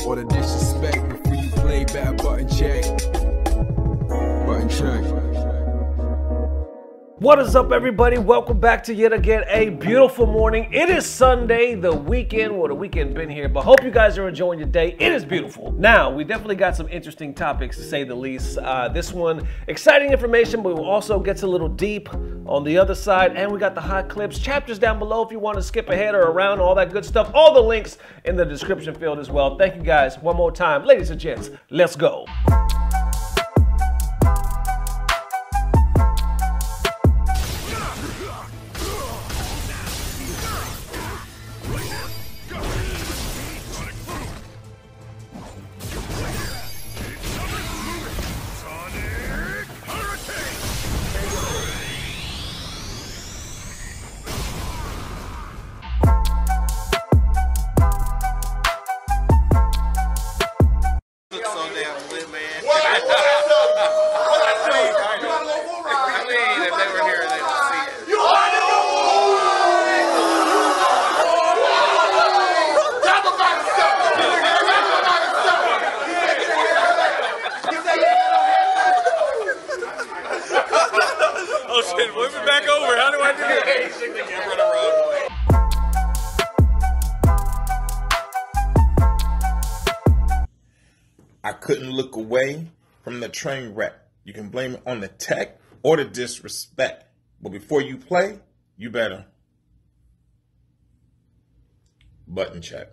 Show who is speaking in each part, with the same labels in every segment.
Speaker 1: or the disrespect. Before you play, better button check. Button check.
Speaker 2: What is up, everybody? Welcome back to yet again a beautiful morning. It is Sunday, the weekend. Well, the weekend been here, but hope you guys are enjoying your day. It is beautiful. Now, we definitely got some interesting topics, to say the least. This one, exciting information, but we'll also get a little deep on the other side. And we got the hot clips, chapters down below if you want to skip ahead or around, all that good stuff. All the links in the description field as well. Thank you guys one more time. Ladies and gents, let's go.
Speaker 3: Oh shit, flip it back over. How do I do it?
Speaker 4: I couldn't look away from the train wreck. You can blame it on the tech or the disrespect. But before you play, you better button check.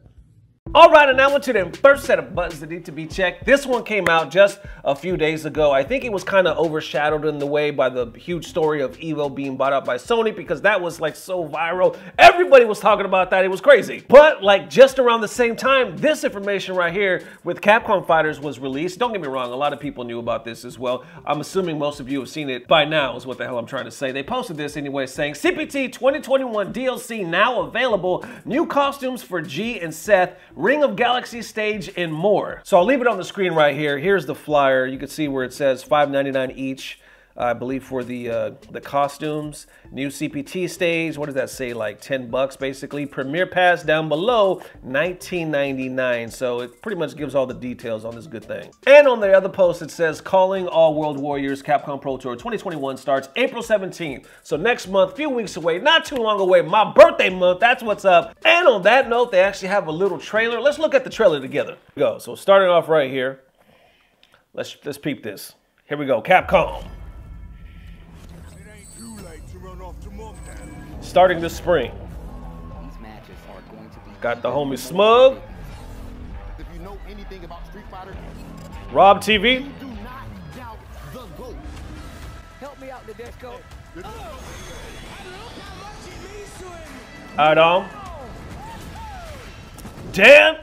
Speaker 2: All right, and now onto the first set of buttons that need to be checked. This one came out just a few days ago. I think it was kind of overshadowed in the way by the huge story of Evo being bought out by Sony, because that was like so viral. Everybody was talking about that. It was crazy. But like just around the same time, this information right here with Capcom Fighters was released. Don't get me wrong, a lot of people knew about this as well. I'm assuming most of you have seen it by now is what the hell I'm trying to say. They posted this anyway saying, CPT 2021 DLC now available. New costumes for G and Seth. Ring of Galaxy stage and more. So I'll leave it on the screen right here. Here's the flyer. You can see where it says $5.99 each, I believe, for the costumes. New CPT stage. What does that say? Like 10 bucks basically. Premiere Pass down below, $19.99. So it pretty much gives all the details on this good thing. And on the other post it says, calling all World Warriors Capcom Pro Tour 2021 starts April 17th. So next month, few weeks away, not too long away, my birthday month, that's what's up. And on that note, they actually have a little trailer. Let's look at the trailer together. Here we go. So starting off right here, let's peep this. Here we go, Capcom. Starting this spring.
Speaker 5: These matches are going to be
Speaker 2: got the homie Smug.
Speaker 5: If you know anything about Street Fighter,
Speaker 2: Rob TV.
Speaker 5: you do not doubt the GOAT. Help me out, Nadeshko.
Speaker 2: Adam. Dan.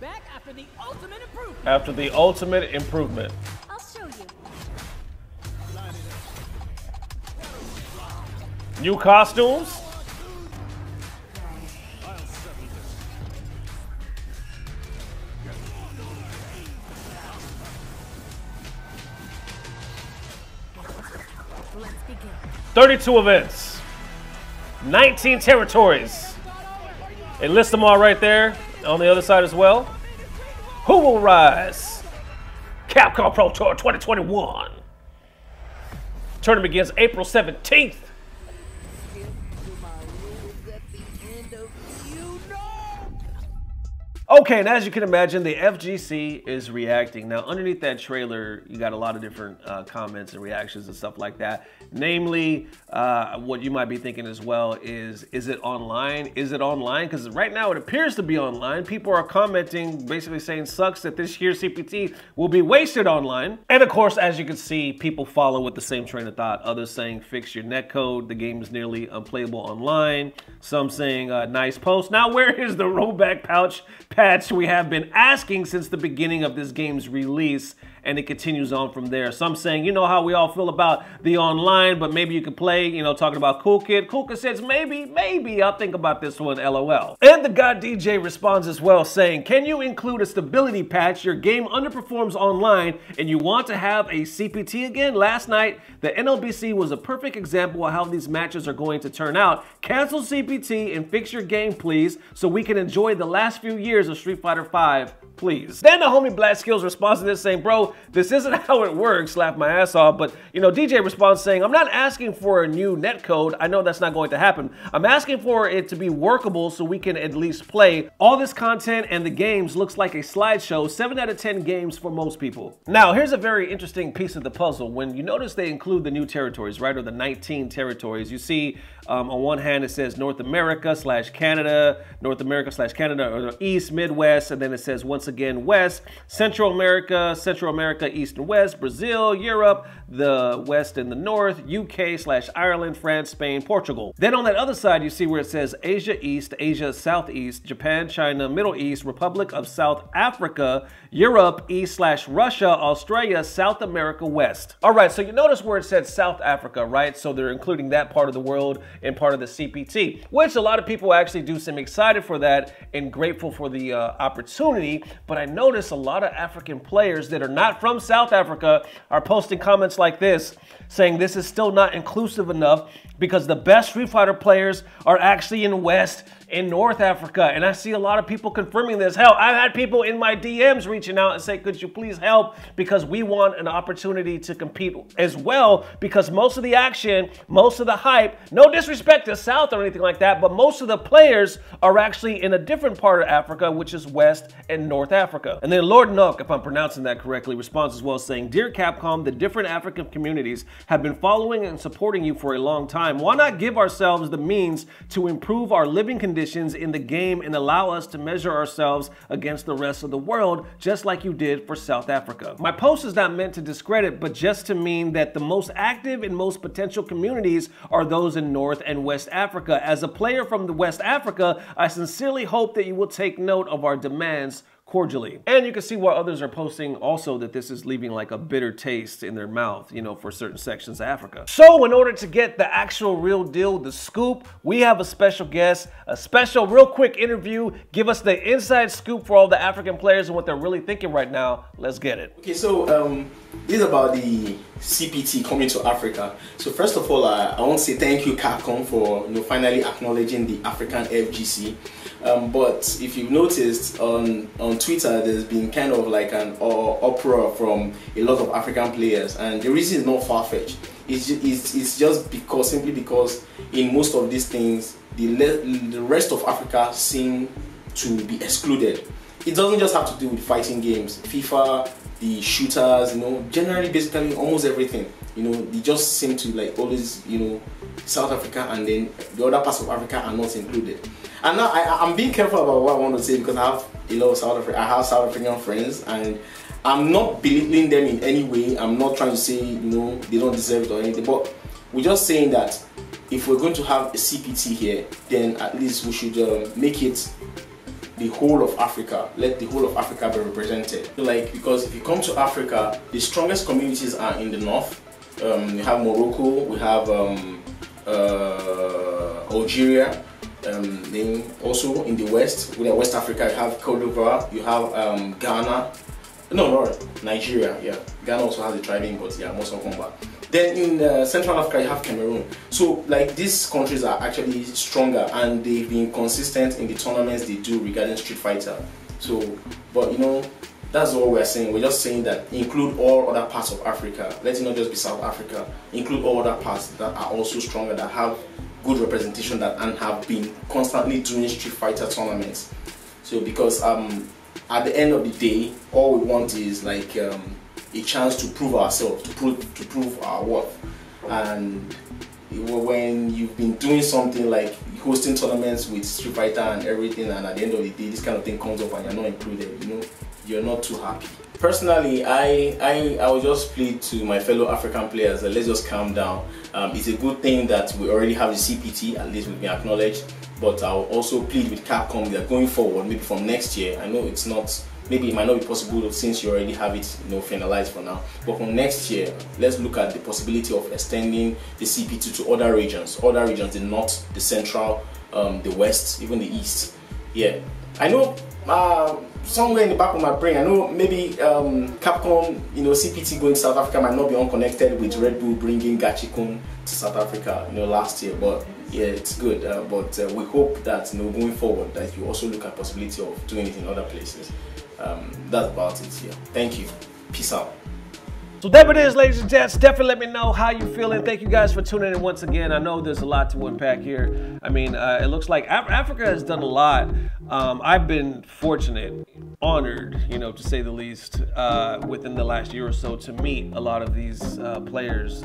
Speaker 6: Back after the ultimate improvement.
Speaker 2: After the ultimate improvement.
Speaker 6: I'll show you.
Speaker 2: New costumes.
Speaker 6: Let's begin.
Speaker 2: 32 events. 19 territories. They list them all right there on the other side as well. Who will rise? Capcom Pro Tour 2021. Tournament begins April 17th. Okay, and as you can imagine, the FGC is reacting. Now, underneath that trailer, you got a lot of different comments and reactions and stuff like that. Namely, what you might be thinking as well is it online? Is it online? Because right now it appears to be online. People are commenting, basically saying, sucks that this year's CPT will be wasted online. And of course, as you can see, people follow with the same train of thought. Others saying, fix your netcode. The game is nearly unplayable online. Some saying, nice post. Now, where is the rollback patch we have been asking since the beginning of this game's release? and it continues on from there. Some saying, you know how we all feel about the online, but maybe you could play, you know, talking about Cool Kid. Cool Kid says, maybe I'll think about this one, LOL. And the God DJ responds as well, saying, can you include a stability patch? Your game underperforms online and you want to have a CPT again? Last night, the NLBC was a perfect example of how these matches are going to turn out. Cancel CPT and fix your game, please, so we can enjoy the last few years of Street Fighter V, please. Then the homie Black Skills responds to this saying, bro, this isn't how it works, laugh my ass off. But, you know, DJ responds saying, I'm not asking for a new netcode. I know that's not going to happen. I'm asking for it to be workable so we can at least play. All this content and the games looks like a slideshow, 7 out of 10 games for most people. Now, here's a very interesting piece of the puzzle. When you notice they include the new territories, right, or the 19 territories, you see on one hand it says North America / Canada, North America / Canada, or the East, Midwest, and then it says once again West, Central America, East and West, Brazil, Europe, the West and the North, UK / Ireland, France, Spain, Portugal. Then on that other side you see where it says Asia East, Asia Southeast, Japan, China, Middle East, Republic of South Africa, Europe, East / Russia, Australia, South America, West. All right, so you notice where it said South Africa, right? So they're including that part of the world and part of the CPT, which a lot of people actually do seem excited for that and grateful for the opportunity. But I notice a lot of African players that are not from South Africa are posting comments like this, saying this is still not inclusive enough because the best Street Fighter players are actually in West and North Africa. And I see a lot of people confirming this. Hell, I've had people in my DMs reaching out and say, could you please help? Because we want an opportunity to compete as well, because most of the action, most of the hype, no disrespect to South or anything like that, but most of the players are actually in a different part of Africa, which is West and North Africa. And then Lord Nook, if I'm pronouncing that correctly, responds as well, saying, Dear Capcom, the different African communities have been following and supporting you for a long time. Why not give ourselves the means to improve our living conditions in the game and allow us to measure ourselves against the rest of the world, just like you did for South Africa? My post is not meant to discredit, but just to mean that the most active and most potential communities are those in North and West Africa. As a player from the West Africa, I sincerely hope that you will take note of our demands cordially. And you can see why others are posting also that this is leaving like a bitter taste in their mouth, you know, for certain sections of Africa. So in order to get the actual real deal, the scoop, we have a special guest, a special real quick interview, give us the inside scoop for all the African players and what they're really thinking right now. Let's get it.
Speaker 7: Okay, so this is about the CPT coming to Africa. So first of all, I want to say thank you, Capcom, for finally acknowledging the African FGC. But if you've noticed on Twitter, there's been kind of like an uproar from a lot of African players, and the reason is not far-fetched. It's just because, simply because in most of these things, the rest of Africa seem to be excluded. It doesn't just have to do with fighting games, FIFA, the shooters, generally, basically almost everything. They just seem to like always, South Africa, and then the other parts of Africa are not included. And now I'm being careful about what I want to say, because I have a lot of South African friends, and I'm not belittling them in any way. I'm not trying to say they don't deserve it or anything, but we're just saying that if we're going to have a CPT here, then at least we should make it the whole of Africa. Let the whole of Africa be represented. Because if you come to Africa, the strongest communities are in the north. We have Morocco, we have Algeria. Then also in the west, with West Africa, you have Cote d'Ivoire, you have Ghana. No, Nigeria. Yeah, Ghana also has a tribing, but yeah, most of them back. Then in Central Africa, you have Cameroon. So like these countries are actually stronger, and they've been consistent in the tournaments they do regarding Street Fighter. So, but that's all we're saying. We're just saying that include all other parts of Africa. Let it not just be South Africa. Include all other parts that are also stronger, that have good representation, and have been constantly doing Street Fighter tournaments. So because at the end of the day, all we want is like a chance to prove ourselves, to prove our worth. And when you've been doing something like hosting tournaments with Street Fighter and everything, and at the end of the day this kind of thing comes up and you're not included, you're not too happy. Personally, I would just plead to my fellow African players that let's just calm down. It's a good thing that we already have a CPT, at least we've been acknowledged. But I'll also plead with Capcom that going forward, maybe from next year, I know it's not, maybe it might not be possible since you already have it, you know, finalized for now. But from next year, let's look at the possibility of extending the CPT to other regions, the north, the central, the west, even the east. Yeah, I know somewhere in the back of my brain, I know maybe Capcom, you know, CPT going to South Africa might not be unconnected with Red Bull bringing Gachikun to South Africa, you know, last year. But yeah, it's good. But we hope that, you know, going forward, that you also look at possibility of doing it in other places. That's about it here. Thank you. Peace out.
Speaker 2: So there it is, ladies and gents. Definitely let me know how you feeling. Thank you guys for tuning in once again. I know there's a lot to unpack here. I mean, it looks like Africa has done a lot. I've been fortunate, honored, you know, to say the least, within the last year or so to meet a lot of these players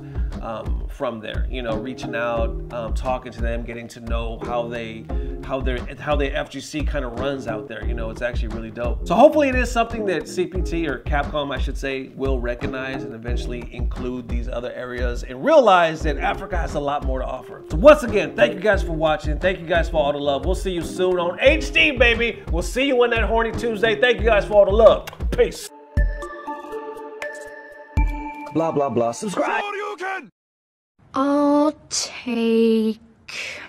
Speaker 2: from there. You know, reaching out, talking to them, getting to know how the FGC kind of runs out there. You know, it's actually really dope. So hopefully it is something that CPT, or Capcom, I should say, will recognize and eventually include these other areas and realize that Africa has a lot more to offer. So once again, thank you guys for watching. Thank you guys for all the love. We'll see you soon on HD, baby. We'll see you on that Horny Tuesday. Thank you guys for all the love. Peace.
Speaker 5: Blah, blah, blah. Subscribe.
Speaker 8: I'll take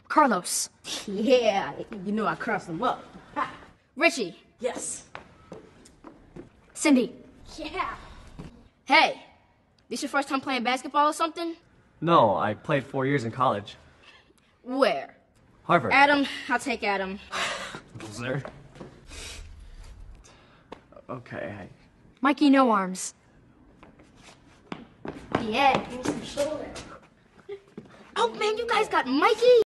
Speaker 8: Carlos. Yeah, you know I crossed him up. Ha. Richie. Yes. Cindy. Yeah. Hey, this your first time playing basketball or something?
Speaker 9: No, I played 4 years in college.
Speaker 8: Where?
Speaker 9: Harvard.
Speaker 8: Adam. I'll take Adam.
Speaker 9: Loser. Okay.
Speaker 8: Mikey, no arms. Yeah, give me some shoulder. Oh man, you guys got Mikey?